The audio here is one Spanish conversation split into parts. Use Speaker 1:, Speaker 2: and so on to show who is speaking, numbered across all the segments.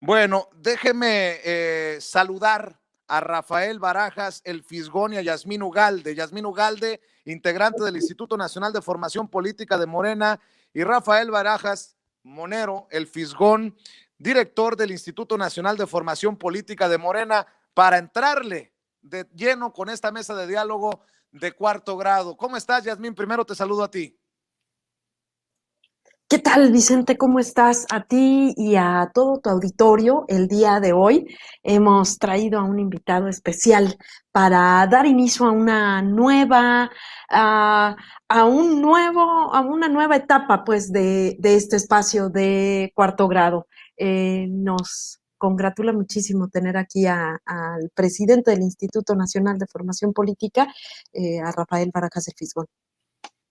Speaker 1: Bueno, déjeme saludar a Rafael Barajas, el Fisgón, y a Yasmín Ugalde. Yasmín Ugalde, integrante del Instituto Nacional de Formación Política de Morena, y Rafael Barajas Monero, el Fisgón, director del Instituto Nacional de Formación Política de Morena, para entrarle de lleno con esta mesa de diálogo de cuarto grado. ¿Cómo estás, Yasmín? Primero te saludo a ti.
Speaker 2: ¿Qué tal, Vicente? ¿Cómo estás? A ti y a todo tu auditorio el día de hoy hemos traído a un invitado especial para dar inicio a una nueva, a una nueva etapa, pues, de este espacio de cuarto grado. Nos congratula muchísimo tener aquí al presidente del Instituto Nacional de Formación Política, a Rafael Barajas del Fisgón.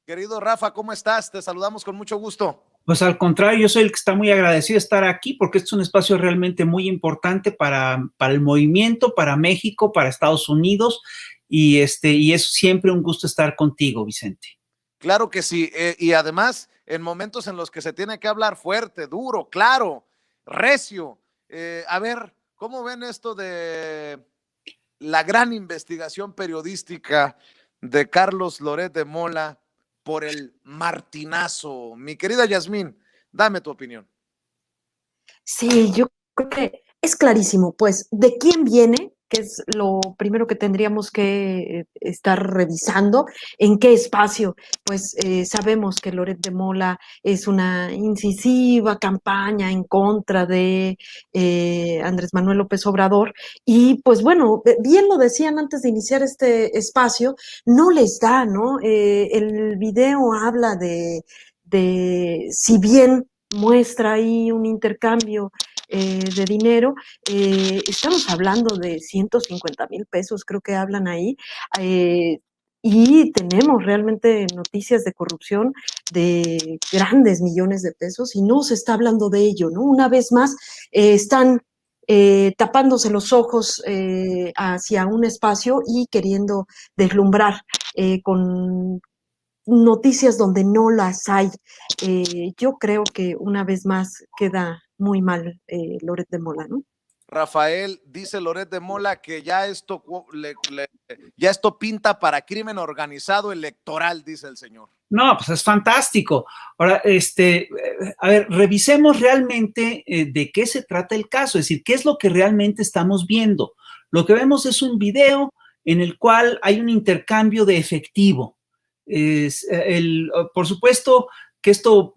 Speaker 1: Querido Rafa, ¿cómo estás? Te saludamos con mucho gusto.
Speaker 3: Pues al contrario, yo soy el que está muy agradecido de estar aquí porque este es un espacio realmente muy importante para el movimiento, para México, para Estados Unidos y es siempre un gusto estar contigo, Vicente.
Speaker 1: Claro que sí, y además en momentos en los que se tiene que hablar fuerte, duro, claro, recio. A ver, ¿cómo ven esto de la gran investigación periodística de Carlos Loret de Mola por el martinazo? Mi querida Yasmín, dame tu opinión.
Speaker 2: Sí, yo creo que es clarísimo, pues, de quién viene, que es lo primero que tendríamos que estar revisando, en qué espacio. Pues sabemos que Loret de Mola es una incisiva campaña en contra de Andrés Manuel López Obrador y pues bueno, bien lo decían antes de iniciar este espacio, no les da, ¿no? El video habla si bien muestra ahí un intercambio de dinero, estamos hablando de 150,000 pesos, creo que hablan ahí, y tenemos realmente noticias de corrupción de grandes millones de pesos y no se está hablando de ello, ¿no? Una vez más, están tapándose los ojos hacia un espacio y queriendo deslumbrar con noticias donde no las hay. Yo creo que una vez más queda muy mal Loret de Mola, ¿no?
Speaker 1: Rafael, dice Loret de Mola que ya ya esto pinta para crimen organizado electoral, dice el señor.
Speaker 3: No, pues es fantástico. Ahora, a ver, revisemos realmente de qué se trata el caso, es decir, qué es lo que realmente estamos viendo. Lo que vemos es un video en el cual hay un intercambio de efectivo. Por supuesto que esto,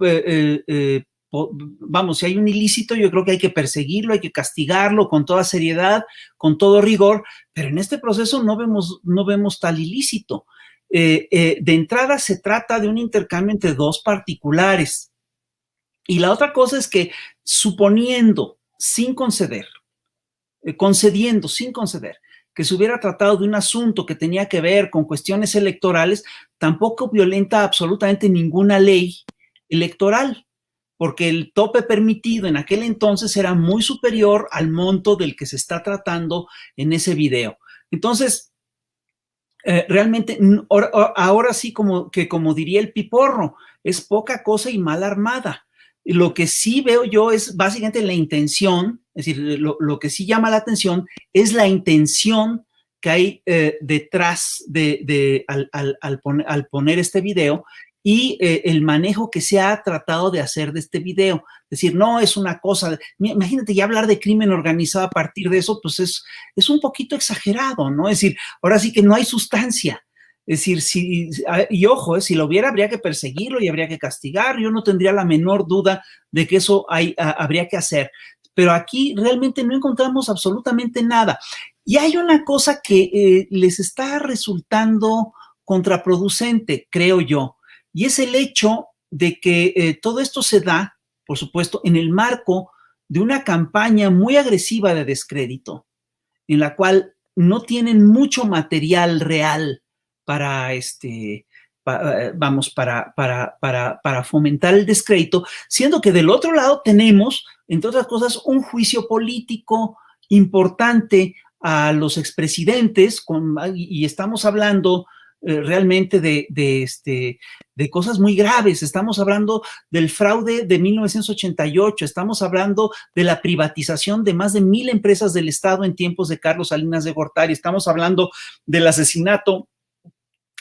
Speaker 3: vamos, si hay un ilícito, yo creo que hay que perseguirlo, hay que castigarlo con toda seriedad, con todo rigor, pero en este proceso no vemos tal ilícito. De entrada se trata de un intercambio entre dos particulares. Y la otra cosa es que suponiendo, sin conceder, concediendo, sin conceder, que se hubiera tratado de un asunto que tenía que ver con cuestiones electorales, tampoco violenta absolutamente ninguna ley electoral, porque el tope permitido en aquel entonces era muy superior al monto del que se está tratando en ese video. Entonces, realmente, ahora sí, como diría el Piporro, es poca cosa y mal armada. Lo que sí veo yo es básicamente la intención, es decir, lo que sí llama la atención es la intención que hay detrás al poner este video y el manejo que se ha tratado de hacer de este video. Es decir, no es una cosa, imagínate ya hablar de crimen organizado a partir de eso, pues es un poquito exagerado, ¿no? Es decir, ahora sí que no hay sustancia. Es decir, y ojo, si lo hubiera, habría que perseguirlo y habría que castigar. Yo no tendría la menor duda de que eso habría que hacer. Pero aquí realmente no encontramos absolutamente nada. Y hay una cosa que les está resultando contraproducente, creo yo, y es el hecho de que todo esto se da, por supuesto, en el marco de una campaña muy agresiva de descrédito, en la cual no tienen mucho material real para para fomentar el descrédito, siendo que del otro lado tenemos, entre otras cosas, un juicio político importante a los expresidentes, y estamos hablando realmente de cosas muy graves. Estamos hablando del fraude de 1988, estamos hablando de la privatización de más de 1,000 empresas del Estado en tiempos de Carlos Salinas de Gortari, estamos hablando del asesinato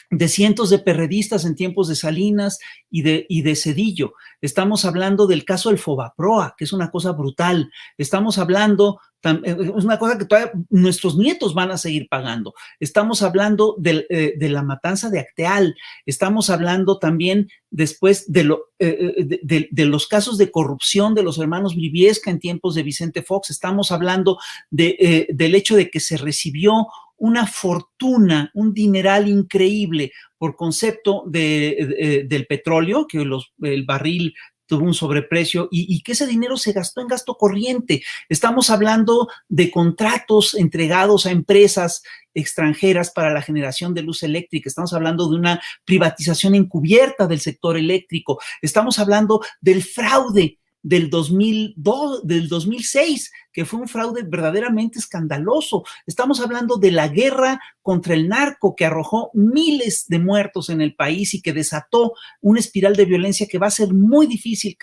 Speaker 3: de cientos de perredistas en tiempos de Salinas y de Zedillo. Estamos hablando del caso del Fobaproa, que es una cosa brutal. Estamos hablando, es una cosa que todavía nuestros nietos van a seguir pagando. Estamos hablando de la matanza de Acteal. Estamos hablando también después de los casos de corrupción de los hermanos Briviesca en tiempos de Vicente Fox. Estamos hablando del hecho de que se recibió una fortuna, un dineral increíble por concepto del petróleo, que el barril tuvo un sobreprecio y que ese dinero se gastó en gasto corriente. Estamos hablando de contratos entregados a empresas extranjeras para la generación de luz eléctrica. Estamos hablando de una privatización encubierta del sector eléctrico. Estamos hablando del fraude del 2006, que fue un fraude verdaderamente escandaloso. Estamos hablando de la guerra contra el narco que arrojó miles de muertos en el país y que desató una espiral de violencia que va a ser muy difícil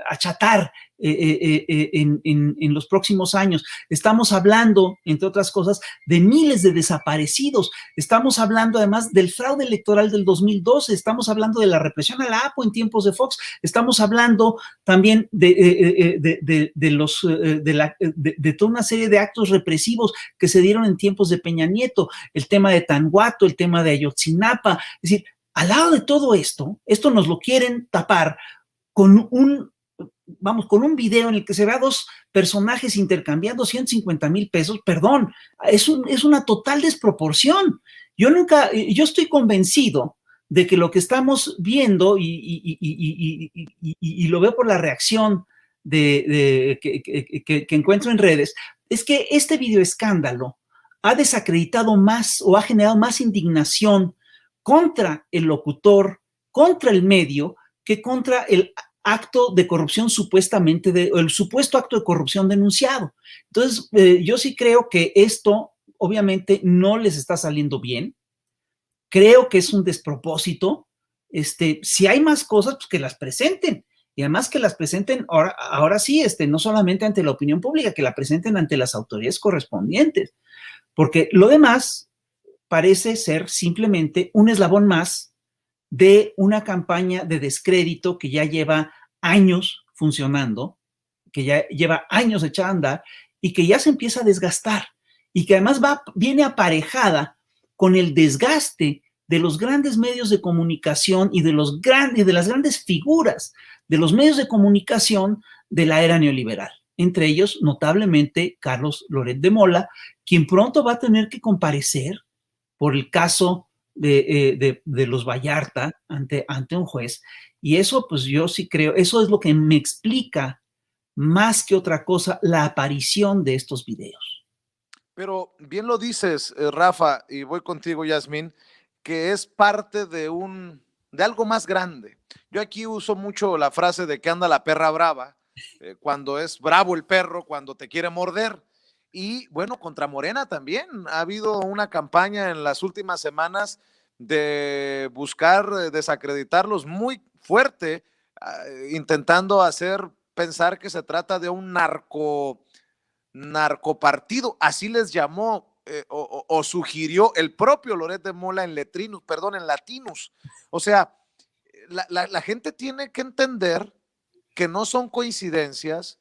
Speaker 3: achatar en los próximos años. Estamos hablando, entre otras cosas, de miles de desaparecidos. Estamos hablando además del fraude electoral del 2012. Estamos hablando de la represión a la APO en tiempos de Fox. Estamos hablando también de toda una serie de actos represivos que se dieron en tiempos de Peña Nieto, el tema de Tanguato, el tema de Ayotzinapa. Es decir, al lado de todo esto nos lo quieren tapar con un video en el que se ve a dos personajes intercambiando 150,000 pesos. Perdón, es una total desproporción. Yo estoy convencido de que lo que estamos viendo, y lo veo por la reacción que encuentro en redes, es que este video escándalo ha desacreditado más o ha generado más indignación contra el locutor, contra el medio, que contra el acto de corrupción el supuesto acto de corrupción denunciado. Entonces, yo sí creo que esto obviamente no les está saliendo bien. Creo que es un despropósito. Si hay más cosas, pues que las presenten. Y además que las presenten ahora sí, no solamente ante la opinión pública, que la presenten ante las autoridades correspondientes. Porque lo demás parece ser simplemente un eslabón más de una campaña de descrédito que ya lleva años funcionando, que ya lleva años echada a andar y que ya se empieza a desgastar y que además viene aparejada con el desgaste de los grandes medios de comunicación y de las grandes figuras de los medios de comunicación de la era neoliberal. Entre ellos, notablemente, Carlos Loret de Mola, quien pronto va a tener que comparecer por el caso de los Vallarta ante un juez. Y eso, pues yo sí creo, eso es lo que me explica más que otra cosa la aparición de estos videos.
Speaker 1: Pero bien lo dices, Rafa, y voy contigo, Yasmín, que es parte de algo más grande. Yo aquí uso mucho la frase de que anda la perra brava, cuando es bravo el perro, cuando te quiere morder. Y bueno, contra Morena también ha habido una campaña en las últimas semanas de buscar desacreditarlos muy fuerte, intentando hacer pensar que se trata de un narcopartido, así les llamó o sugirió el propio Loret de Mola en Latinus. O sea, la gente tiene que entender que no son coincidencias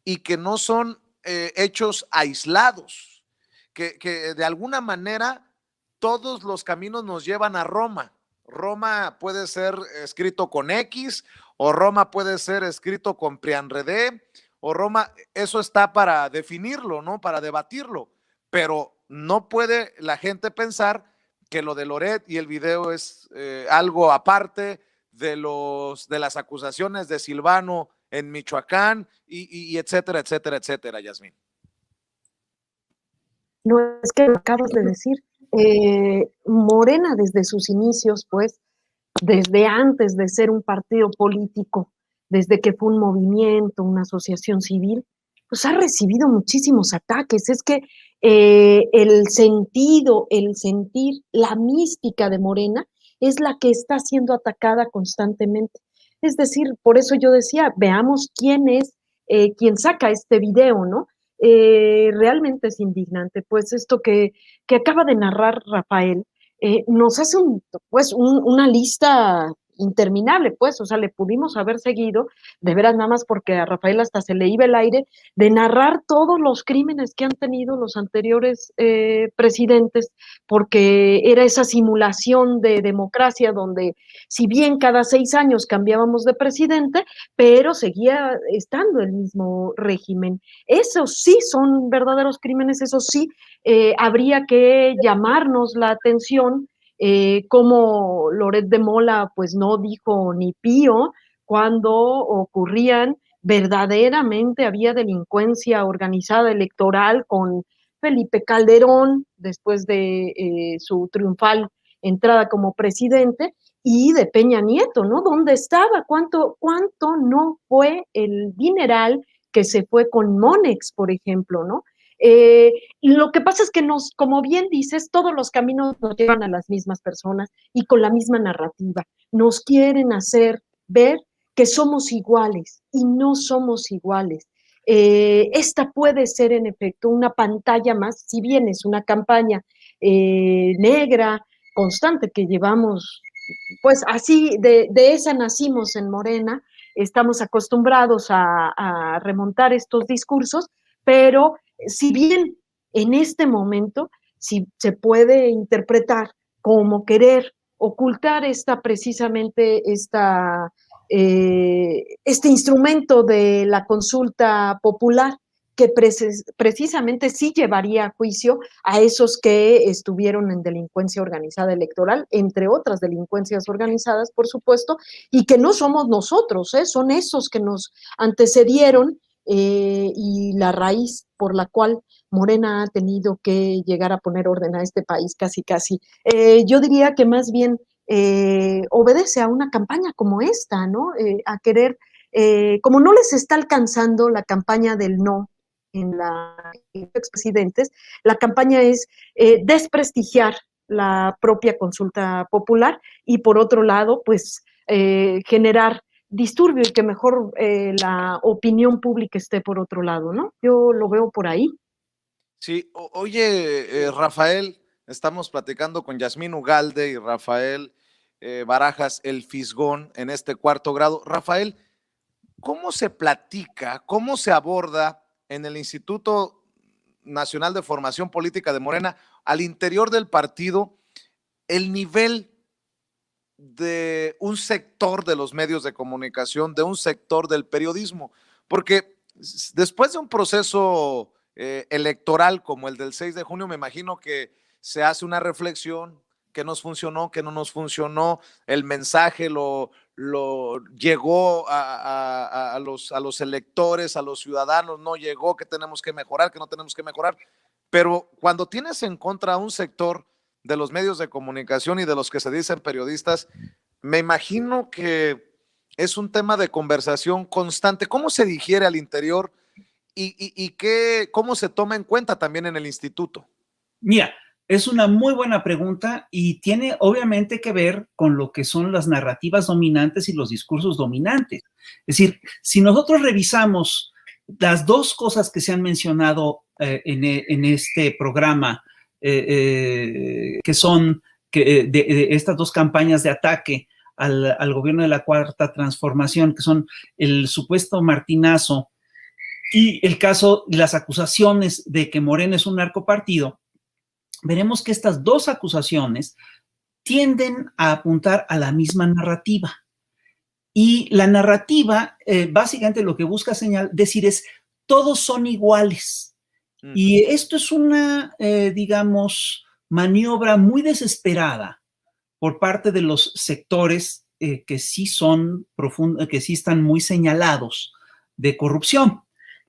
Speaker 1: y que no son hechos aislados, que de alguna manera todos los caminos nos llevan a Roma. Roma puede ser escrito con X, o Roma puede ser escrito con Prianredé, o Roma, eso está para definirlo, ¿no? Para debatirlo, pero no puede la gente pensar que lo de Loret y el video es algo aparte de las acusaciones de Silvano en Michoacán y etcétera, etcétera, etcétera, Yasmín.
Speaker 2: No, es que lo acabas de decir. Morena desde sus inicios, pues, desde antes de ser un partido político, desde que fue un movimiento, una asociación civil, pues ha recibido muchísimos ataques. Es que el sentido, el sentir, la mística de Morena es la que está siendo atacada constantemente. Es decir, por eso yo decía, veamos quién es, quien saca este video, ¿no? Realmente es indignante, pues esto que acaba de narrar Rafael, nos hace una lista interminable, pues, o sea, le pudimos haber seguido, de veras nada más porque a Rafael hasta se le iba el aire, de narrar todos los crímenes que han tenido los anteriores presidentes, porque era esa simulación de democracia donde si bien cada 6 años cambiábamos de presidente, pero seguía estando el mismo régimen. Esos sí son verdaderos crímenes, eso sí habría que llamarnos la atención, como Loret de Mola pues no dijo ni pío cuando ocurrían, verdaderamente había delincuencia organizada electoral con Felipe Calderón después de su triunfal entrada como presidente, y de Peña Nieto, ¿no? ¿Dónde estaba? ¿Cuánto no fue el dineral que se fue con Monex, por ejemplo, ¿no? Lo que pasa es que como bien dices, todos los caminos nos llevan a las mismas personas y con la misma narrativa. Nos quieren hacer ver que somos iguales y no somos iguales. Esta puede ser en efecto una pantalla más, si bien es una campaña negra, constante que llevamos, pues así, de esa nacimos en Morena, estamos acostumbrados a remontar estos discursos, pero si bien en este momento si se puede interpretar como querer ocultar precisamente este instrumento de la consulta popular que precisamente sí llevaría a juicio a esos que estuvieron en delincuencia organizada electoral, entre otras delincuencias organizadas, por supuesto, y que no somos nosotros, son esos que nos antecedieron, y la raíz por la cual Morena ha tenido que llegar a poner orden a este país casi, casi. Yo diría que más bien obedece a una campaña como esta, ¿no? A querer, como no les está alcanzando la campaña del no en los expresidentes, la campaña es desprestigiar la propia consulta popular y por otro lado, pues generar disturbio y que mejor la opinión pública esté por otro lado, ¿no? Yo lo veo por ahí.
Speaker 1: Sí, oye, Rafael, estamos platicando con Yasmín Ugalde y Rafael Barajas, el Fisgón, en este cuarto grado. Rafael, ¿cómo se platica, cómo se aborda en el Instituto Nacional de Formación Política de Morena, al interior del partido, el nivel de un sector de los medios de comunicación, de un sector del periodismo? Porque después de un proceso electoral como el del 6 de junio, me imagino que se hace una reflexión, qué nos funcionó, qué no nos funcionó, el mensaje lo llegó a los electores, a los ciudadanos, no llegó, que tenemos que mejorar, que no tenemos que mejorar. Pero cuando tienes en contra a un sector de los medios de comunicación y de los que se dicen periodistas, me imagino que es un tema de conversación constante. ¿Cómo se digiere al interior y cómo se toma en cuenta también en el instituto?
Speaker 3: Mira, es una muy buena pregunta y tiene obviamente que ver con lo que son las narrativas dominantes y los discursos dominantes. Es decir, si nosotros revisamos las dos cosas que se han mencionado en este programa, que son de estas dos campañas de ataque al gobierno de la Cuarta Transformación, que son el supuesto martinazo y el caso, las acusaciones de que Morena es un narcopartido, veremos que estas dos acusaciones tienden a apuntar a la misma narrativa. Y la narrativa, básicamente lo que busca decir es, todos son iguales. Y esto es una, digamos, maniobra muy desesperada por parte de los sectores que sí son profundos, que sí están muy señalados de corrupción.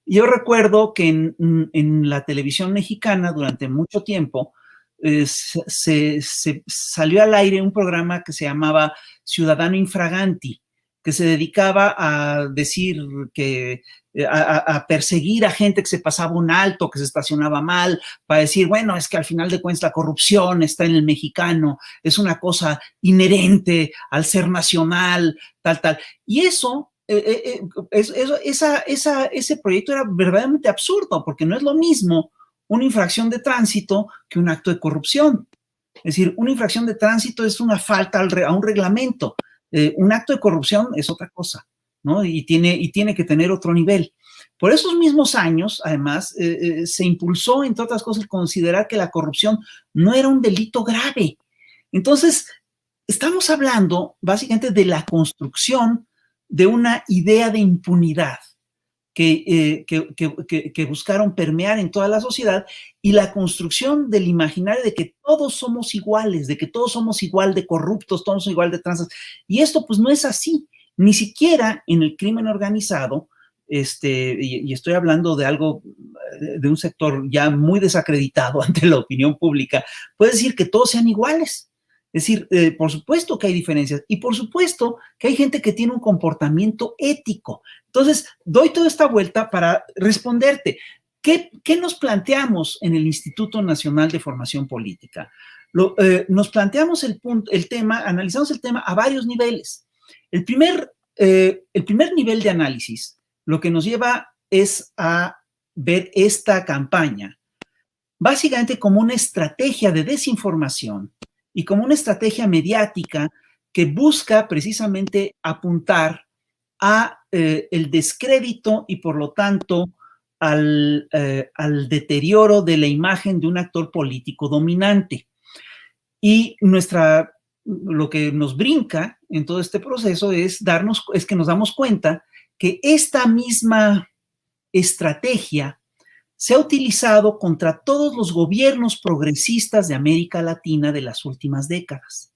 Speaker 3: Yo recuerdo que en la televisión mexicana durante mucho tiempo se salió al aire un programa que se llamaba Ciudadano Infraganti, que se dedicaba a decir que, a perseguir a gente que se pasaba un alto, que se estacionaba mal, para decir, bueno, es que al final de cuentas la corrupción está en el mexicano, es una cosa inherente al ser nacional, tal. Y eso, ese proyecto era verdaderamente absurdo, porque no es lo mismo una infracción de tránsito que un acto de corrupción. Es decir, una infracción de tránsito es una falta a un reglamento. Un acto de corrupción es otra cosa, ¿no? Y tiene que tener otro nivel. Por esos mismos años, además, se impulsó, entre otras cosas, considerar que la corrupción no era un delito grave. Entonces, estamos hablando básicamente de la construcción de una idea de impunidad que buscaron permear en toda la sociedad, y la construcción del imaginario de que todos somos iguales, de que todos somos igual de corruptos, todos somos igual de tranzas. Y esto pues no es así, ni siquiera en el crimen organizado, y estoy hablando de algo, de un sector ya muy desacreditado ante la opinión pública, puede decir que todos sean iguales. Es decir, por supuesto que hay diferencias, y por supuesto que hay gente que tiene un comportamiento ético. Entonces, doy toda esta vuelta para responderte. ¿Qué nos planteamos en el Instituto Nacional de Formación Política? Nos planteamos el tema, analizamos el tema a varios niveles. El primer nivel de análisis lo que nos lleva es a ver esta campaña básicamente como una estrategia de desinformación y como una estrategia mediática que busca precisamente apuntar a el descrédito y por lo tanto al deterioro de la imagen de un actor político dominante. Y lo que nos brinca en todo este proceso es que nos damos cuenta que esta misma estrategia se ha utilizado contra todos los gobiernos progresistas de América Latina de las últimas décadas.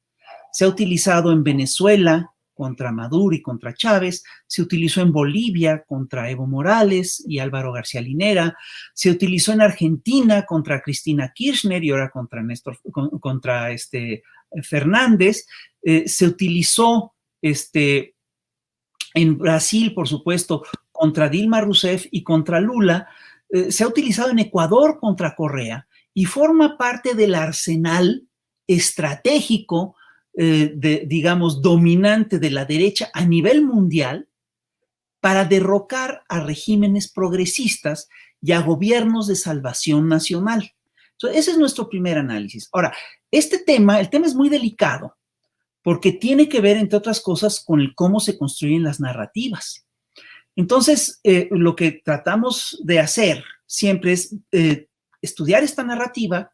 Speaker 3: Se ha utilizado en Venezuela contra Maduro y contra Chávez, se utilizó en Bolivia contra Evo Morales y Álvaro García Linera, se utilizó en Argentina contra Cristina Kirchner y ahora contra Fernández, se utilizó en Brasil, por supuesto, contra Dilma Rousseff y contra Lula, se ha utilizado en Ecuador contra Correa y forma parte del arsenal estratégico, digamos, dominante de la derecha a nivel mundial para derrocar a regímenes progresistas y a gobiernos de salvación nacional. Entonces, ese es nuestro primer análisis. Ahora, el tema es muy delicado porque tiene que ver, entre otras cosas, con cómo se construyen las narrativas. Entonces, lo que tratamos de hacer siempre es estudiar esta narrativa,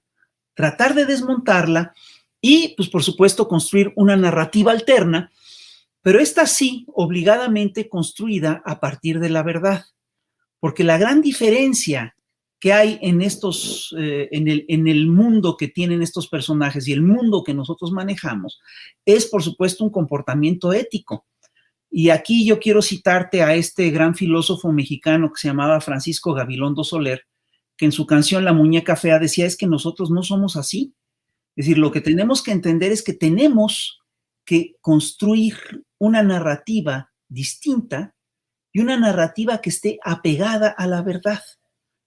Speaker 3: tratar de desmontarla y, pues, por supuesto, construir una narrativa alterna, pero esta sí, obligadamente construida a partir de la verdad. Porque la gran diferencia que hay en el mundo que tienen estos personajes y el mundo que nosotros manejamos es, por supuesto, un comportamiento ético. Y aquí yo quiero citarte a este gran filósofo mexicano que se llamaba Francisco Gabilondo Soler, que en su canción La Muñeca Fea decía, es que nosotros no somos así. Es decir, lo que tenemos que entender es que tenemos que construir una narrativa distinta y una narrativa que esté apegada a la verdad.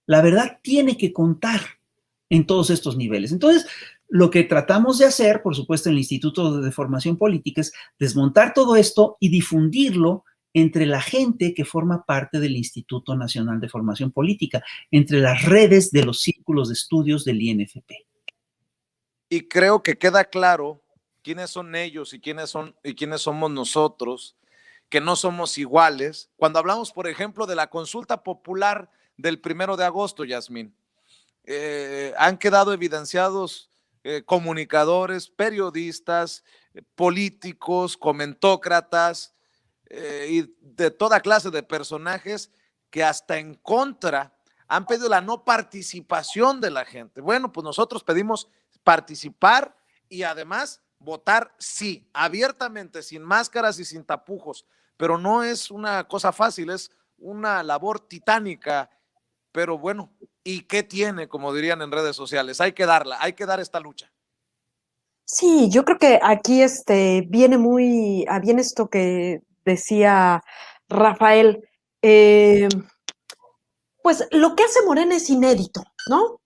Speaker 3: La verdad tiene que contar en todos estos niveles. Entonces, lo que tratamos de hacer, por supuesto, en el Instituto de Formación Política es desmontar todo esto y difundirlo entre la gente que forma parte del Instituto Nacional de Formación Política, entre las redes de los círculos de estudios del INFP.
Speaker 1: Y creo que queda claro quiénes son ellos y quiénes somos nosotros, que no somos iguales. Cuando hablamos, por ejemplo, de la consulta popular del 1 de agosto, Yasmín, han quedado evidenciados comunicadores, periodistas, políticos, comentócratas y de toda clase de personajes que hasta en contra han pedido la no participación de la gente. Bueno, pues nosotros pedimos participar y además votar sí, abiertamente, sin máscaras y sin tapujos, pero no es una cosa fácil, es una labor titánica, pero bueno, ¿y qué tiene? Como dirían en redes sociales, hay que dar esta lucha.
Speaker 2: Sí, yo creo que aquí viene esto que decía Rafael, pues lo que hace Morena es inédito, ¿no?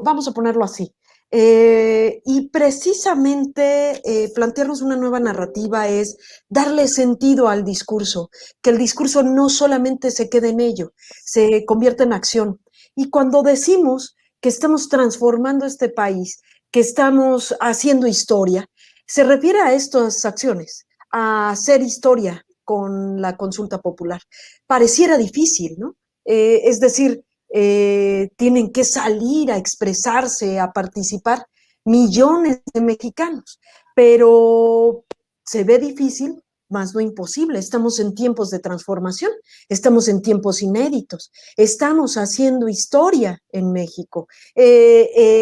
Speaker 2: Vamos a ponerlo así. Y precisamente plantearnos una nueva narrativa es darle sentido al discurso, que el discurso no solamente se quede en ello, se convierta en acción. Y cuando decimos que estamos transformando este país, que estamos haciendo historia, se refiere a estas acciones, a hacer historia con la consulta popular. Pareciera difícil, ¿no? Es decir, tienen que salir a expresarse, a participar millones de mexicanos, pero se ve difícil, más no imposible. Estamos en tiempos de transformación, estamos en tiempos inéditos, estamos haciendo historia en México.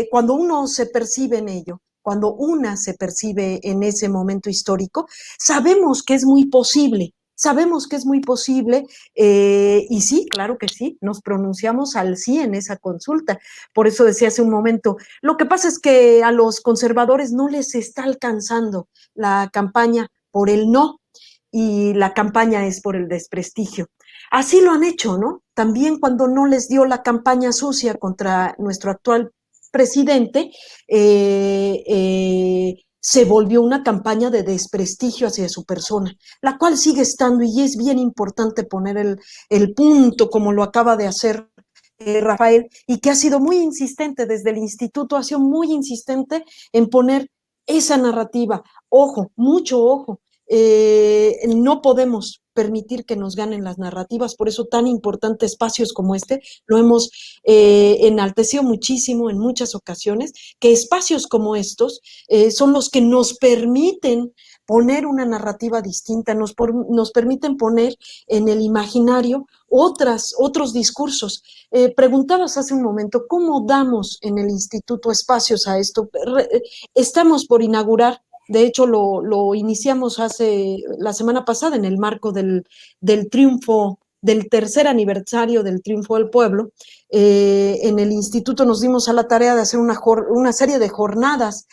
Speaker 2: Cuando uno se percibe en ello, cuando una se percibe en ese momento histórico, sabemos que es muy posible. Sabemos que es muy posible y sí, claro que sí, nos pronunciamos al sí en esa consulta. Por eso decía hace un momento, lo que pasa es que a los conservadores no les está alcanzando la campaña por el no y la campaña es por el desprestigio. Así lo han hecho, ¿no? También cuando no les dio la campaña sucia contra nuestro actual presidente, se volvió una campaña de desprestigio hacia su persona, la cual sigue estando y es bien importante poner el punto como lo acaba de hacer Rafael, y que ha sido muy insistente desde el instituto, ha sido muy insistente en poner esa narrativa. Ojo, mucho ojo, no podemos permitir que nos ganen las narrativas, por eso tan importante espacios como este, lo hemos enaltecido muchísimo en muchas ocasiones, que espacios como estos son los que nos permiten poner una narrativa distinta, nos permiten poner en el imaginario otros discursos. Preguntabas hace un momento, ¿cómo damos en el instituto espacios a esto? Estamos por inaugurar, de hecho lo iniciamos la semana pasada en el marco del triunfo, del tercer aniversario del triunfo del pueblo. En el instituto nos dimos a la tarea de hacer una serie de jornadas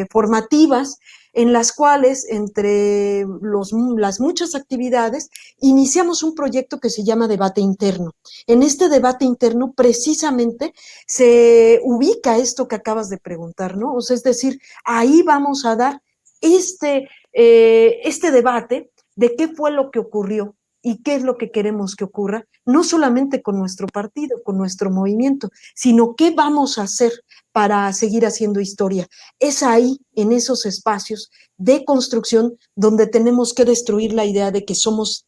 Speaker 2: formativas en las cuales, entre las muchas actividades, iniciamos un proyecto que se llama Debate Interno. En este debate interno, precisamente, se ubica esto que acabas de preguntar, ¿no? O sea, es decir, ahí vamos a dar este debate de qué fue lo que ocurrió y qué es lo que queremos que ocurra, no solamente con nuestro partido, con nuestro movimiento, sino qué vamos a hacer para seguir haciendo historia. Es ahí, en esos espacios de construcción, donde tenemos que destruir la idea de que somos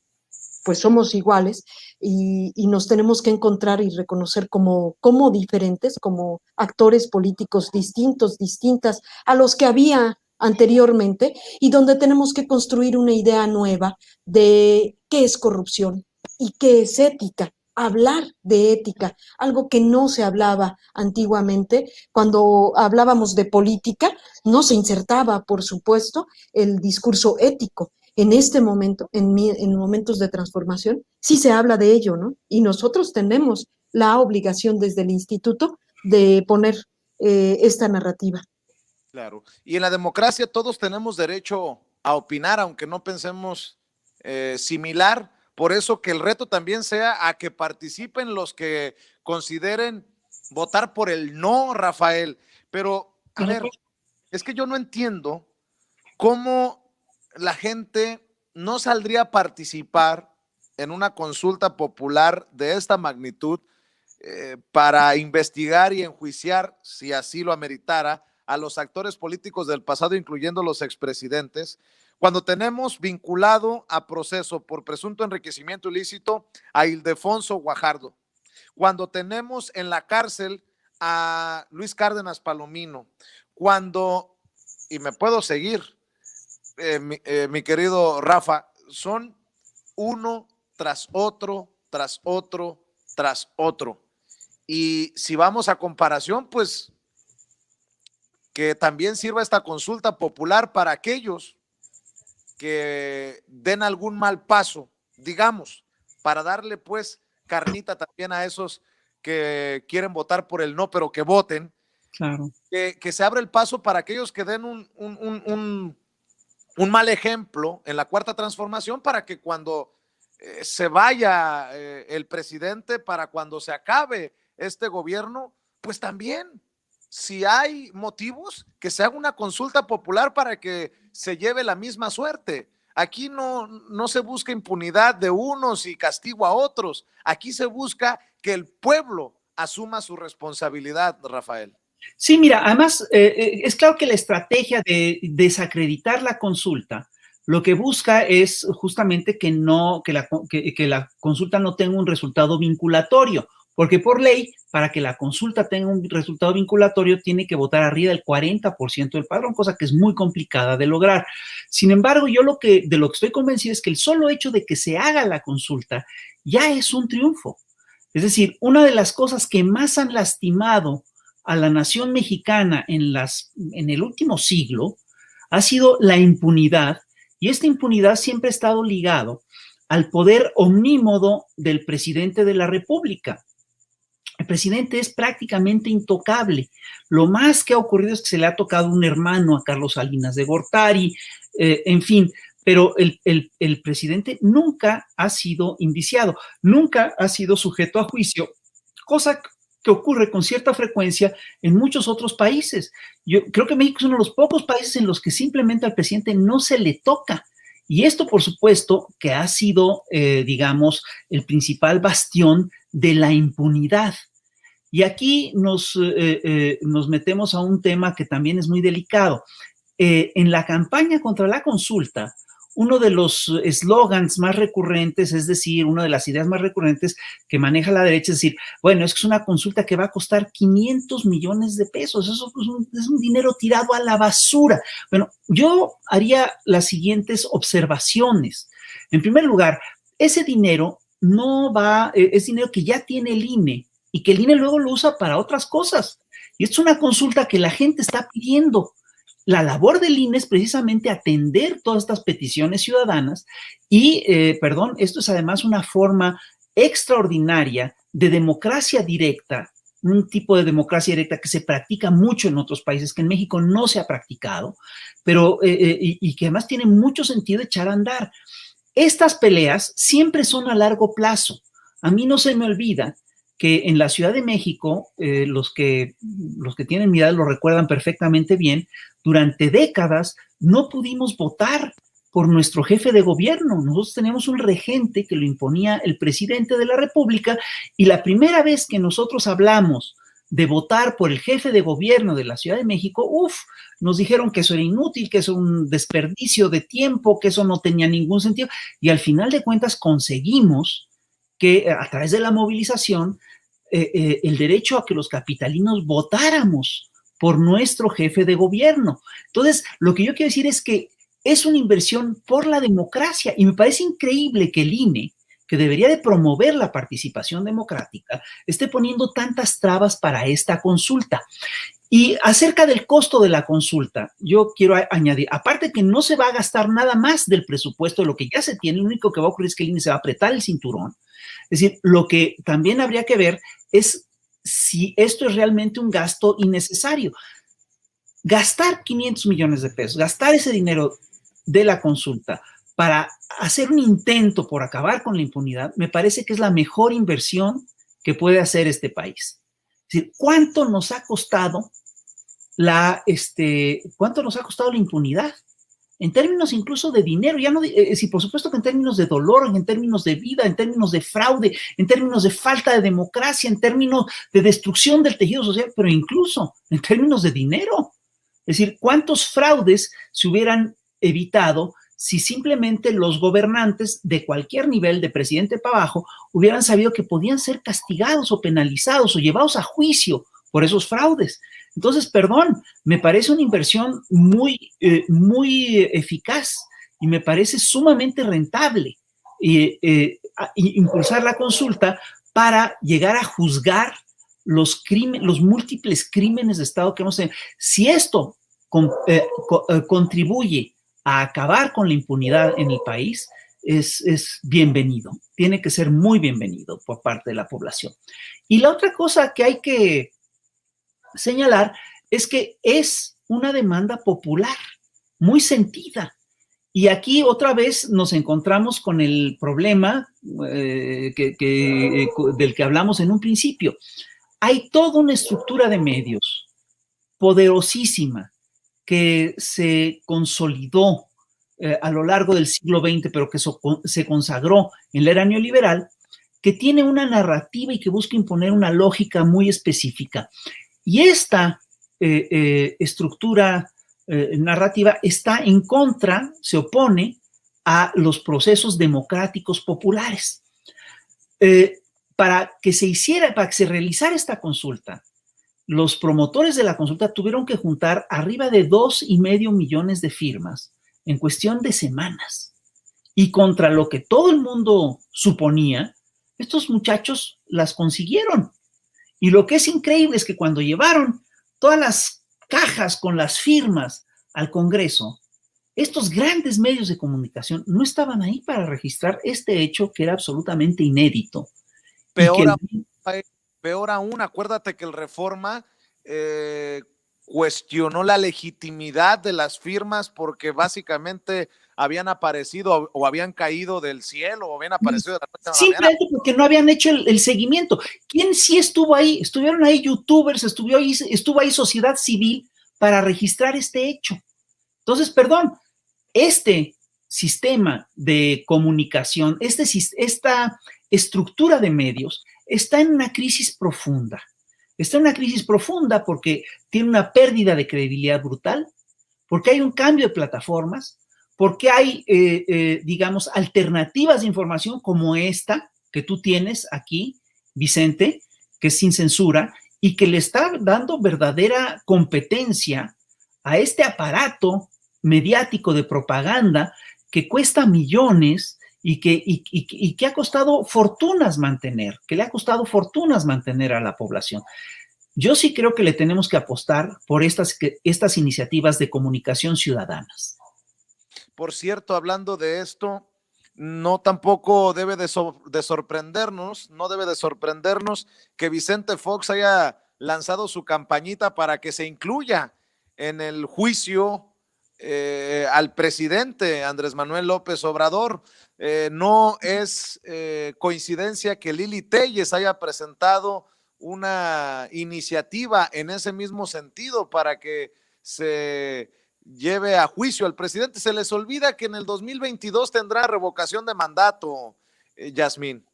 Speaker 2: iguales y nos tenemos que encontrar y reconocer como diferentes, como actores políticos distintos, distintas a los que había anteriormente, y donde tenemos que construir una idea nueva de qué es corrupción y qué es ética. Hablar de ética, algo que no se hablaba antiguamente. Cuando hablábamos de política, no se insertaba, por supuesto, el discurso ético. En este momento, en momentos de transformación, sí se habla de ello, ¿no? Y nosotros tenemos la obligación desde el instituto de poner esta narrativa.
Speaker 1: Claro. Y en la democracia todos tenemos derecho a opinar, aunque no pensemos similar. Por eso que el reto también sea a que participen los que consideren votar por el no, Rafael. Pero, a ver, es que yo no entiendo cómo la gente no saldría a participar en una consulta popular de esta magnitud para investigar y enjuiciar, si así lo ameritara, a los actores políticos del pasado, incluyendo los expresidentes, cuando tenemos vinculado a proceso por presunto enriquecimiento ilícito a Ildefonso Guajardo, cuando tenemos en la cárcel a Luis Cárdenas Palomino, cuando, y me puedo seguir, mi querido Rafa, son uno tras otro, tras otro, tras otro. Y si vamos a comparación, pues que también sirva esta consulta popular para aquellos que den algún mal paso, digamos, para darle pues carnita también a esos que quieren votar por el no, pero que voten.
Speaker 3: Claro.
Speaker 1: Que se abra el paso para aquellos que den un mal ejemplo en la Cuarta Transformación para que cuando se vaya el presidente, para cuando se acabe este gobierno, pues también, si hay motivos, que se haga una consulta popular para que se lleve la misma suerte. Aquí no se busca impunidad de unos y castigo a otros. Aquí se busca que el pueblo asuma su responsabilidad, Rafael.
Speaker 3: Sí, mira, además es claro que la estrategia de desacreditar la consulta lo que busca es justamente que la consulta no tenga un resultado vinculatorio, porque por ley, para que la consulta tenga un resultado vinculatorio, tiene que votar arriba del 40% del padrón, cosa que es muy complicada de lograr. Sin embargo, yo de lo que estoy convencido es que el solo hecho de que se haga la consulta ya es un triunfo. Es decir, una de las cosas que más han lastimado a la nación mexicana en el último siglo ha sido la impunidad, y esta impunidad siempre ha estado ligado al poder omnímodo del presidente de la República. El presidente es prácticamente intocable. Lo más que ha ocurrido es que se le ha tocado un hermano a Carlos Salinas de Gortari, en fin, pero el presidente nunca ha sido indiciado, nunca ha sido sujeto a juicio, cosa que ocurre con cierta frecuencia en muchos otros países. Yo creo que México es uno de los pocos países en los que simplemente al presidente no se le toca. Y esto, por supuesto, que ha sido, digamos, el principal bastión de la impunidad. Y aquí nos metemos a un tema que también es muy delicado. En la campaña contra la consulta, uno de los eslogans más recurrentes, es decir, una de las ideas más recurrentes que maneja la derecha, es decir, bueno, es que es una consulta que va a costar 500 millones de pesos, eso es un dinero tirado a la basura. Bueno, yo haría las siguientes observaciones. En primer lugar, ese dinero es dinero que ya tiene el INE y que el INE luego lo usa para otras cosas. Y es una consulta que la gente está pidiendo. La labor del INE es precisamente atender todas estas peticiones ciudadanas y, esto es además una forma extraordinaria de democracia directa, un tipo de democracia directa que se practica mucho en otros países, que en México no se ha practicado, pero y que además tiene mucho sentido echar a andar. Estas peleas siempre son a largo plazo. A mí no se me olvida que en la Ciudad de México, los que tienen mi edad lo recuerdan perfectamente bien, durante décadas no pudimos votar por nuestro jefe de gobierno. Nosotros teníamos un regente que lo imponía el presidente de la República, y la primera vez que nosotros hablamos de votar por el jefe de gobierno de la Ciudad de México, nos dijeron que eso era inútil, que eso era un desperdicio de tiempo, que eso no tenía ningún sentido, y al final de cuentas conseguimos que a través de la movilización el derecho a que los capitalinos votáramos por nuestro jefe de gobierno. Entonces, lo que yo quiero decir es que es una inversión por la democracia, y me parece increíble que el INE, que debería de promover la participación democrática, esté poniendo tantas trabas para esta consulta. Y acerca del costo de la consulta, yo quiero añadir, aparte que no se va a gastar nada más del presupuesto de lo que ya se tiene, lo único que va a ocurrir es que el INE se va a apretar el cinturón. Es decir, lo que también habría que ver es si esto es realmente un gasto innecesario. Gastar 500 millones de pesos, gastar ese dinero de la consulta para hacer un intento por acabar con la impunidad, me parece que es la mejor inversión que puede hacer este país. Es decir, ¿cuánto nos ha costado la impunidad? En términos incluso de dinero, ya no, sí, por supuesto que en términos de dolor, en términos de vida, en términos de fraude, en términos de falta de democracia, en términos de destrucción del tejido social, pero incluso en términos de dinero. Es decir, ¿cuántos fraudes se hubieran evitado si simplemente los gobernantes de cualquier nivel, de presidente para abajo, hubieran sabido que podían ser castigados o penalizados o llevados a juicio por esos fraudes? Entonces, perdón, me parece una inversión muy eficaz, y me parece sumamente rentable impulsar la consulta para llegar a juzgar los múltiples crímenes de Estado que hemos tenido. Si esto contribuye a acabar con la impunidad en el país, es bienvenido, tiene que ser muy bienvenido por parte de la población. Y la otra cosa que hay que señalar es que es una demanda popular muy sentida. Y aquí otra vez nos encontramos con el problema del que hablamos en un principio. Hay toda una estructura de medios poderosísima que se consolidó a lo largo del siglo XX, pero que se consagró en la era neoliberal, que tiene una narrativa y que busca imponer una lógica muy específica. Y esta estructura narrativa está en contra, se opone a los procesos democráticos populares. Para que se realizara esta consulta, los promotores de la consulta tuvieron que juntar arriba de 2,5 millones de firmas en cuestión de semanas. Y contra lo que todo el mundo suponía, estos muchachos las consiguieron. Y lo que es increíble es que cuando llevaron todas las cajas con las firmas al Congreso, estos grandes medios de comunicación no estaban ahí para registrar este hecho que era absolutamente inédito.
Speaker 1: Peor aún, acuérdate que el Reforma cuestionó la legitimidad de las firmas porque básicamente habían aparecido o habían caído del cielo o habían aparecido de la noche a la mañana.
Speaker 3: Simplemente porque no habían hecho el seguimiento. ¿Quién sí estuvo ahí? Estuvieron ahí youtubers, estuvo ahí sociedad civil para registrar este hecho. Entonces, perdón, este sistema de comunicación, esta estructura de medios está en una crisis profunda. Está en una crisis profunda porque tiene una pérdida de credibilidad brutal, porque hay un cambio de plataformas, porque hay, digamos, alternativas de información como esta que tú tienes aquí, Vicente, que es sin censura y que le está dando verdadera competencia a este aparato mediático de propaganda que cuesta millones y que ha costado fortunas mantener, que le ha costado fortunas mantener a la población. Yo sí creo que le tenemos que apostar por estas iniciativas de comunicación ciudadanas.
Speaker 1: Por cierto, hablando de esto, no tampoco debe de sorprendernos, no debe de sorprendernos que Vicente Fox haya lanzado su campañita para que se incluya en el juicio al presidente Andrés Manuel López Obrador. No es coincidencia que Lili Téllez haya presentado una iniciativa en ese mismo sentido para que se lleve a juicio al presidente. Se les olvida que en el 2022 tendrá revocación de mandato, Yasmín.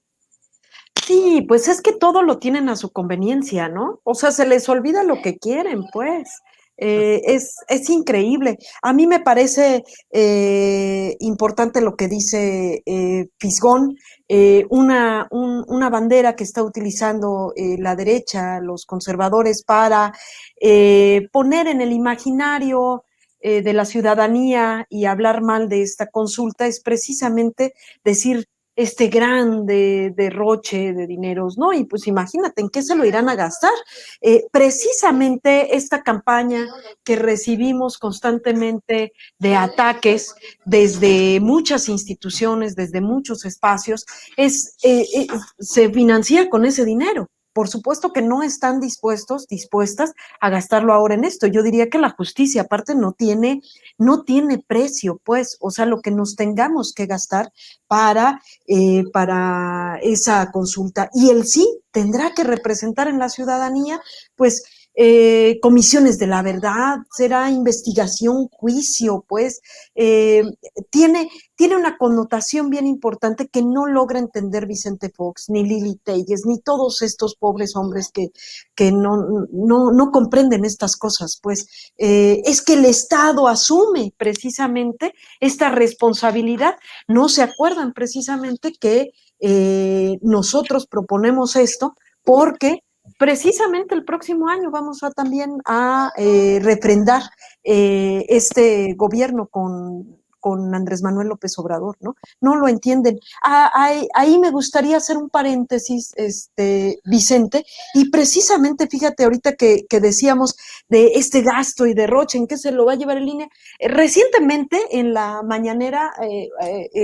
Speaker 2: Sí, pues es que todo lo tienen a su conveniencia, ¿no? O sea, se les olvida lo que quieren, pues. Es increíble. A mí me parece importante lo que dice Fisgón, una bandera que está utilizando la derecha, los conservadores, para poner en el imaginario de la ciudadanía y hablar mal de esta consulta es precisamente decir este gran derroche de dineros, ¿no? Y pues imagínate en qué se lo irán a gastar. Precisamente esta campaña que recibimos constantemente de ataques desde muchas instituciones, desde muchos espacios, se financia con ese dinero. Por supuesto que no están dispuestas a gastarlo ahora en esto. Yo diría que la justicia, aparte, no tiene precio, pues, o sea, lo que nos tengamos que gastar para esa consulta. Y el sí tendrá que representar en la ciudadanía, pues, comisiones de la verdad, será investigación, juicio, pues, tiene una connotación bien importante que no logra entender Vicente Fox, ni Lili Téllez, ni todos estos pobres hombres que no comprenden estas cosas, pues, es que el Estado asume precisamente esta responsabilidad. No se acuerdan precisamente que nosotros proponemos esto porque precisamente el próximo año vamos a también a refrendar este gobierno con Andrés Manuel López Obrador, ¿no? No lo entienden. Ahí me gustaría hacer un paréntesis, Vicente, y precisamente, fíjate, ahorita que decíamos de este gasto y derroche, ¿en qué se lo va a llevar en línea? Recientemente, en la mañanera,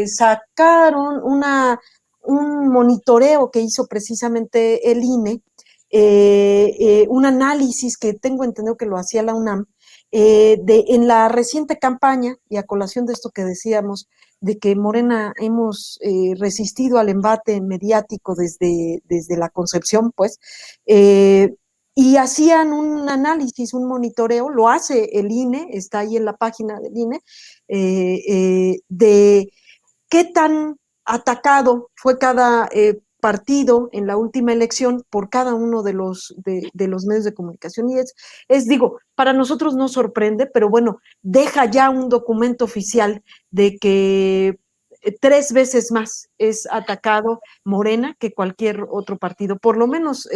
Speaker 2: sacaron un monitoreo que hizo precisamente el INE, un análisis que tengo entendido que lo hacía la UNAM, en la reciente campaña, y a colación de esto que decíamos, de que Morena hemos resistido al embate mediático desde la concepción, pues, y hacían un análisis, un monitoreo, lo hace el INE, está ahí en la página del INE, de qué tan atacado fue cada partido en la última elección por cada uno de los medios de comunicación. Y digo, para nosotros no sorprende, pero bueno, deja ya un documento oficial de que 3 veces más es atacado Morena que cualquier otro partido. Por lo menos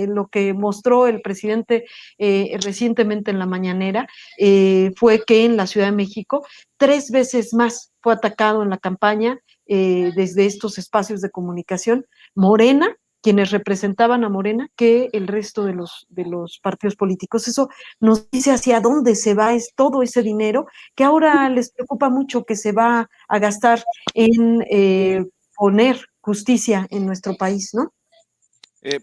Speaker 2: lo que mostró el presidente recientemente en la mañanera fue que en la Ciudad de México 3 veces más fue atacado en la campaña desde estos espacios de comunicación Morena, quienes representaban a Morena, que el resto de los partidos políticos. Eso nos dice hacia dónde se va todo ese dinero, que ahora les preocupa mucho que se va a gastar en poner justicia en nuestro país, ¿no?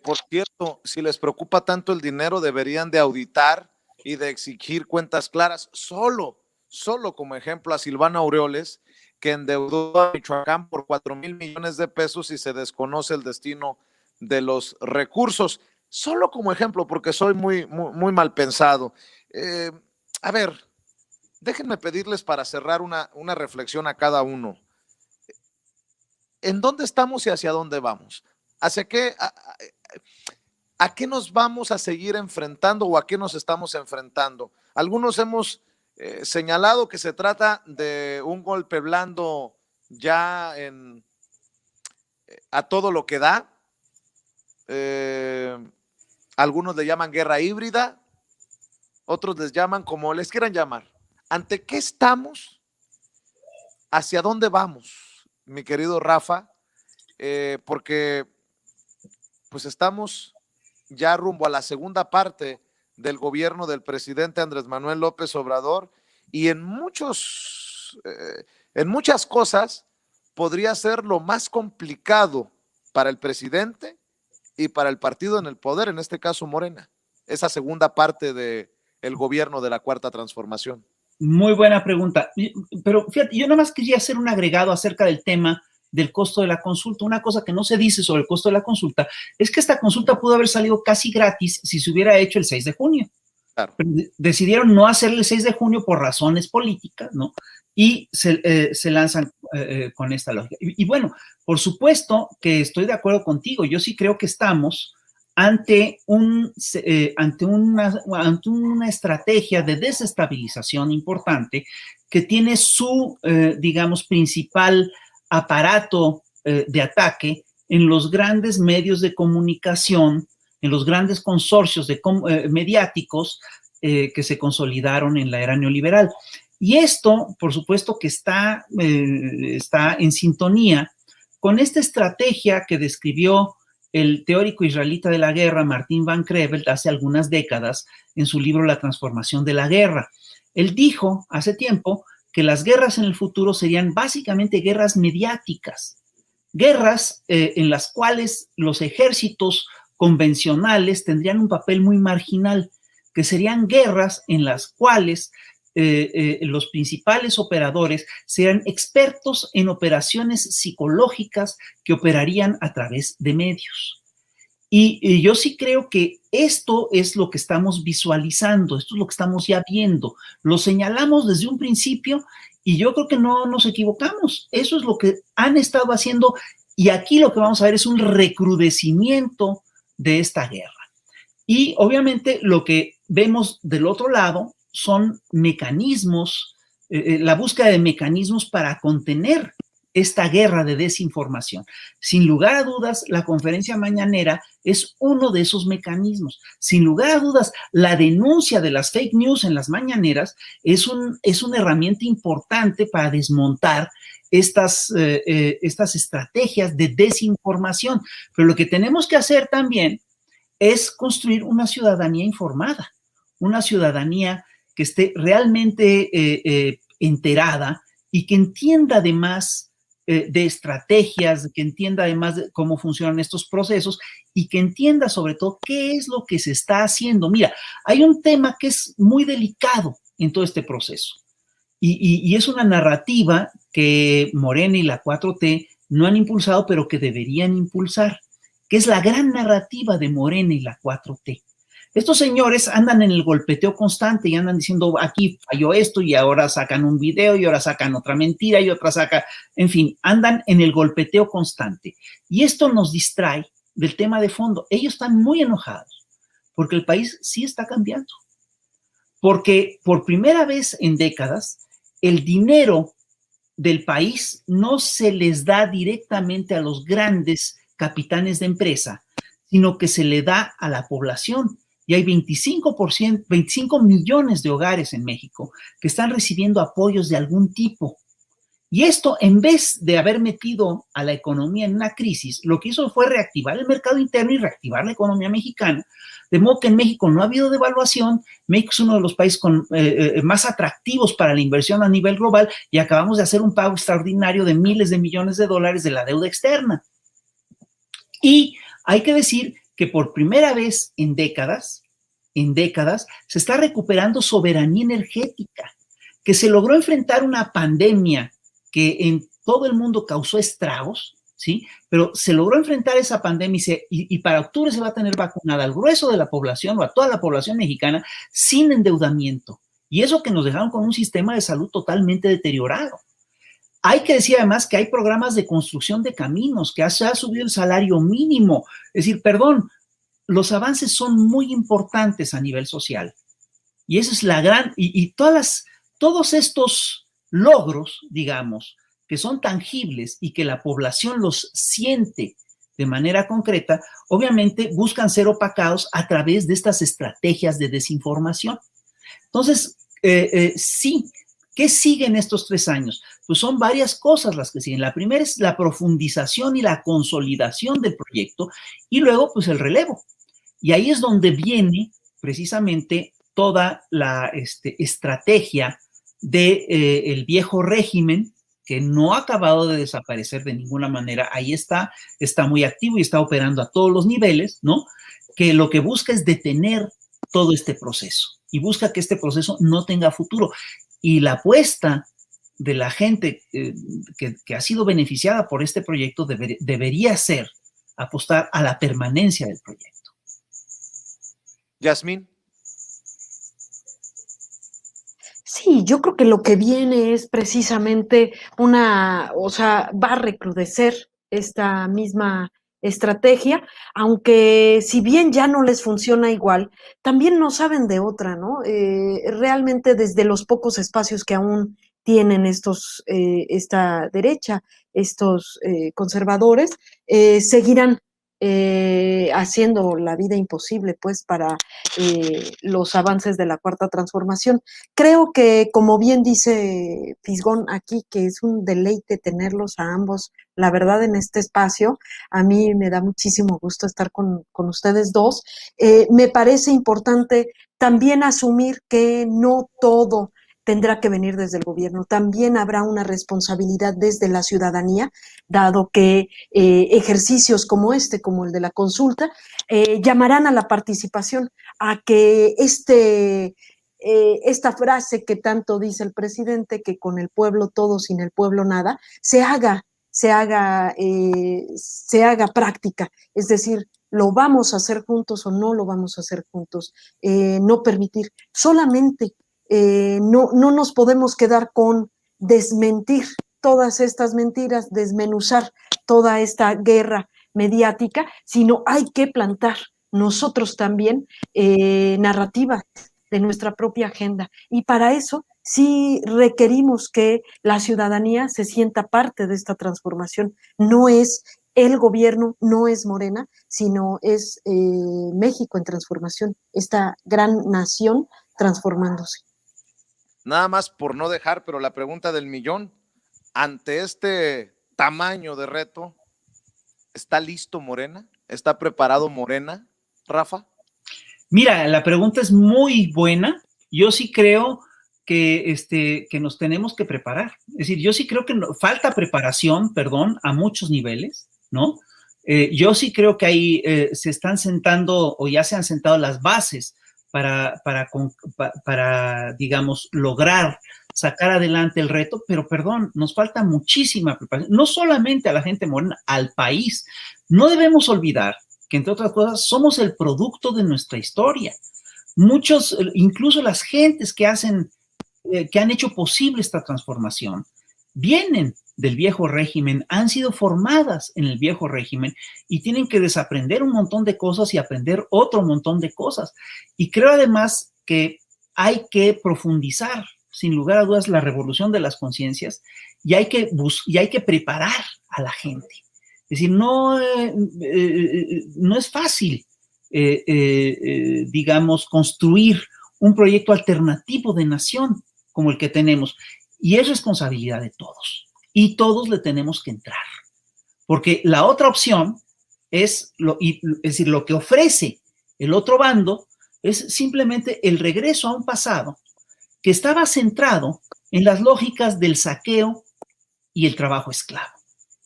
Speaker 1: Por cierto, si les preocupa tanto el dinero, deberían de auditar y de exigir cuentas claras, solo como ejemplo a Silvano Aureoles, que endeudó a Michoacán por 4,000 millones de pesos y se desconoce el destino de los recursos. Solo como ejemplo, porque soy muy mal pensado. A ver, déjenme pedirles para cerrar una reflexión a cada uno. ¿En dónde estamos y hacia dónde vamos? ¿Hacia qué? ¿A qué nos vamos a seguir enfrentando o a qué nos estamos enfrentando? Algunos hemos señalado que se trata de un golpe blando ya a todo lo que da. Algunos le llaman guerra híbrida, otros les llaman como les quieran llamar. ¿Ante qué estamos? ¿Hacia dónde vamos, mi querido Rafa? Porque pues estamos ya rumbo a la segunda parte del gobierno del presidente Andrés Manuel López Obrador y en muchas cosas podría ser lo más complicado para el presidente y para el partido en el poder, en este caso Morena, esa segunda parte del gobierno de la Cuarta Transformación.
Speaker 3: Muy buena pregunta, pero fíjate, yo nada más quería hacer un agregado acerca del tema del costo de la consulta. Una cosa que no se dice sobre el costo de la consulta es que esta consulta pudo haber salido casi gratis si se hubiera hecho el 6 de junio. Claro. Pero decidieron no hacerle el 6 de junio por razones políticas, ¿no? Y se lanzan con esta lógica. Y bueno, por supuesto que estoy de acuerdo contigo. Yo sí creo que estamos ante una estrategia de desestabilización importante que tiene su, digamos, principal aparato de ataque en los grandes medios de comunicación, en los grandes consorcios mediáticos que se consolidaron en la era neoliberal. Y esto, por supuesto, que está en sintonía con esta estrategia que describió el teórico israelita de la guerra, Martin Van Creveld, hace algunas décadas, en su libro La transformación de la guerra. Él dijo hace tiempo que las guerras en el futuro serían básicamente guerras mediáticas, guerras en las cuales los ejércitos convencionales tendrían un papel muy marginal, que serían guerras en las cuales los principales operadores serían expertos en operaciones psicológicas que operarían a través de medios. Y yo sí creo que esto es lo que estamos visualizando, esto es lo que estamos ya viendo. Lo señalamos desde un principio y yo creo que no nos equivocamos. Eso es lo que han estado haciendo y aquí lo que vamos a ver es un recrudecimiento de esta guerra. Y obviamente lo que vemos del otro lado son mecanismos, la búsqueda de mecanismos para contener esta guerra de desinformación. Sin lugar a dudas, la conferencia mañanera es uno de esos mecanismos. Sin lugar a dudas, la denuncia de las fake news en las mañaneras es una herramienta importante para desmontar estas estrategias de desinformación. Pero lo que tenemos que hacer también es construir una ciudadanía informada, una ciudadanía que esté realmente enterada y que entienda además de estrategias, que entienda además de cómo funcionan estos procesos y que entienda sobre todo qué es lo que se está haciendo. Mira, hay un tema que es muy delicado en todo este proceso. Y es una narrativa que Morena y la 4T no han impulsado, pero que deberían impulsar, que es la gran narrativa de Morena y la 4T. Estos señores andan en el golpeteo constante y andan diciendo, aquí falló esto, y ahora sacan un video, y ahora sacan otra mentira, y otra saca, en fin, andan en el golpeteo constante. Y esto nos distrae del tema de fondo. Ellos están muy enojados, porque el país sí está cambiando. Porque por primera vez en décadas, el dinero del país no se les da directamente a los grandes capitanes de empresa, sino que se le da a la población. Y hay 25 millones de hogares en México que están recibiendo apoyos de algún tipo. Y esto, en vez de haber metido a la economía en una crisis, lo que hizo fue reactivar el mercado interno y reactivar la economía mexicana. De modo que en México no ha habido devaluación. México es uno de los países más atractivos para la inversión a nivel global, y acabamos de hacer un pago extraordinario de miles de millones de dólares de la deuda externa. Y hay que decir que por primera vez en décadas, se está recuperando soberanía energética, que se logró enfrentar una pandemia que en todo el mundo causó estragos, ¿sí? Pero se logró enfrentar esa pandemia y para octubre se va a tener vacunada al grueso de la población o a toda la población mexicana sin endeudamiento. Y eso que nos dejaron con un sistema de salud totalmente deteriorado. Hay que decir además que hay programas de construcción de caminos, que se ha subido el salario mínimo. Es decir, perdón, los avances son muy importantes a nivel social. Y esa es la gran, todos estos logros, digamos, que son tangibles y que la población los siente de manera concreta, obviamente buscan ser opacados a través de estas estrategias de desinformación. Entonces, sí, ¿qué siguen estos 3 años? Pues son varias cosas las que siguen. La primera es la profundización y la consolidación del proyecto, y luego, pues, el relevo. Y ahí es donde viene precisamente toda la estrategia del viejo régimen, que no ha acabado de desaparecer de ninguna manera. Ahí está muy activo y está operando a todos los niveles, ¿no? Que lo que busca es detener todo este proceso y busca que este proceso no tenga futuro. Y la apuesta de la gente que ha sido beneficiada por este proyecto debería ser apostar a la permanencia del proyecto.
Speaker 1: Yasmín.
Speaker 2: Sí, yo creo que lo que viene es precisamente va a recrudecer esta misma estrategia, aunque si bien ya no les funciona igual, también no saben de otra, ¿no? Realmente desde los pocos espacios que aún tienen esta derecha, estos conservadores, seguirán haciendo la vida imposible, pues, para los avances de la Cuarta Transformación. Creo que, como bien dice Fisgón aquí, que es un deleite tenerlos a ambos, la verdad, en este espacio. A mí me da muchísimo gusto estar con ustedes dos. Me parece importante también asumir que no todo tendrá que venir desde el gobierno. También habrá una responsabilidad desde la ciudadanía, dado que ejercicios como como el de la consulta, llamarán a la participación, a que esta frase que tanto dice el presidente, que con el pueblo todo, sin el pueblo nada, se haga práctica. Es decir, ¿lo vamos a hacer juntos o no lo vamos a hacer juntos? No permitir, solamente no nos podemos quedar con desmentir todas estas mentiras, desmenuzar toda esta guerra mediática, sino hay que plantar nosotros también narrativa de nuestra propia agenda. Y para eso sí requerimos que la ciudadanía se sienta parte de esta transformación. No es el gobierno, no es Morena, sino es México en transformación, esta gran nación transformándose.
Speaker 1: Nada más por no dejar, pero la pregunta del millón, ante este tamaño de reto, ¿está listo Morena? ¿Está preparado Morena, Rafa?
Speaker 3: Mira, la pregunta es muy buena. Yo sí creo que nos tenemos que preparar. Es decir, yo sí creo que falta preparación, a muchos niveles, ¿no? Yo sí creo que ahí se están sentando o ya se han sentado las bases para, digamos, lograr sacar adelante el reto, pero perdón, nos falta muchísima preparación, no solamente a la gente morena, al país. No debemos olvidar que, entre otras cosas, somos el producto de nuestra historia. Muchos, incluso las gentes que han hecho posible esta transformación, vienen del viejo régimen, han sido formadas en el viejo régimen y tienen que desaprender un montón de cosas y aprender otro montón de cosas. Y creo además que hay que profundizar, sin lugar a dudas, la revolución de las conciencias y hay que preparar a la gente. Es decir, no es fácil, digamos, construir un proyecto alternativo de nación como el que tenemos. Y es responsabilidad de todos. Y todos le tenemos que entrar. Porque la otra opción es decir, lo que ofrece el otro bando es simplemente el regreso a un pasado que estaba centrado en las lógicas del saqueo y el trabajo esclavo.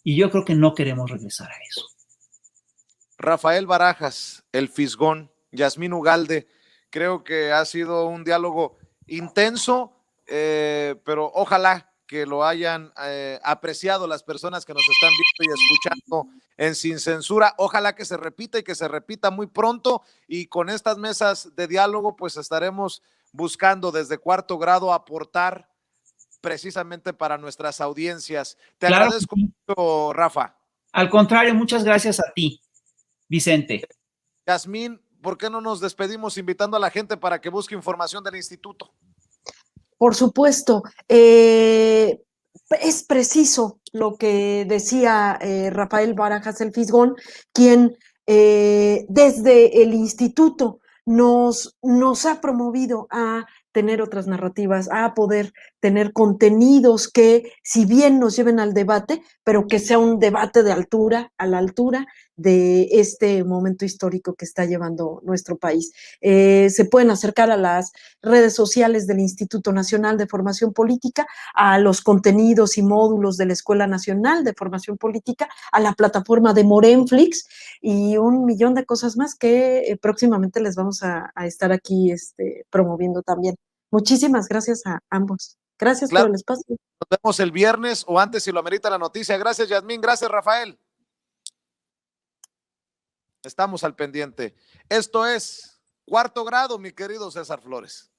Speaker 3: Y yo creo que no queremos regresar a eso.
Speaker 1: Rafael Barajas, el Fisgón, Yasmín Ugalde, creo que ha sido un diálogo intenso, pero ojalá que lo hayan apreciado las personas que nos están viendo y escuchando en Sin Censura. Ojalá que se repita y que se repita muy pronto, y con estas mesas de diálogo pues estaremos buscando desde Cuarto Grado aportar precisamente para nuestras audiencias. Te agradezco mucho, Rafa.
Speaker 3: Al contrario, muchas gracias a ti, Vicente.
Speaker 1: Yasmín, ¿por qué no nos despedimos invitando a la gente para que busque información del instituto?
Speaker 2: Por supuesto, es preciso lo que decía Rafael Barajas el Fisgón, quien desde el instituto nos ha promovido a tener otras narrativas, a poder tener contenidos que, si bien nos lleven al debate, pero que sea un debate de altura, a la altura de este momento histórico que está llevando nuestro país. Se pueden acercar a las redes sociales del Instituto Nacional de Formación Política, a los contenidos y módulos de la Escuela Nacional de Formación Política, a la plataforma de Morenflix y un millón de cosas más que próximamente les vamos a estar aquí promoviendo también. Muchísimas gracias a ambos. Gracias por el espacio.
Speaker 1: Nos vemos el viernes o antes si lo amerita la noticia. Gracias, Yasmín. Gracias, Rafael. Estamos al pendiente. Esto es Cuarto Grado, mi querido César Flores.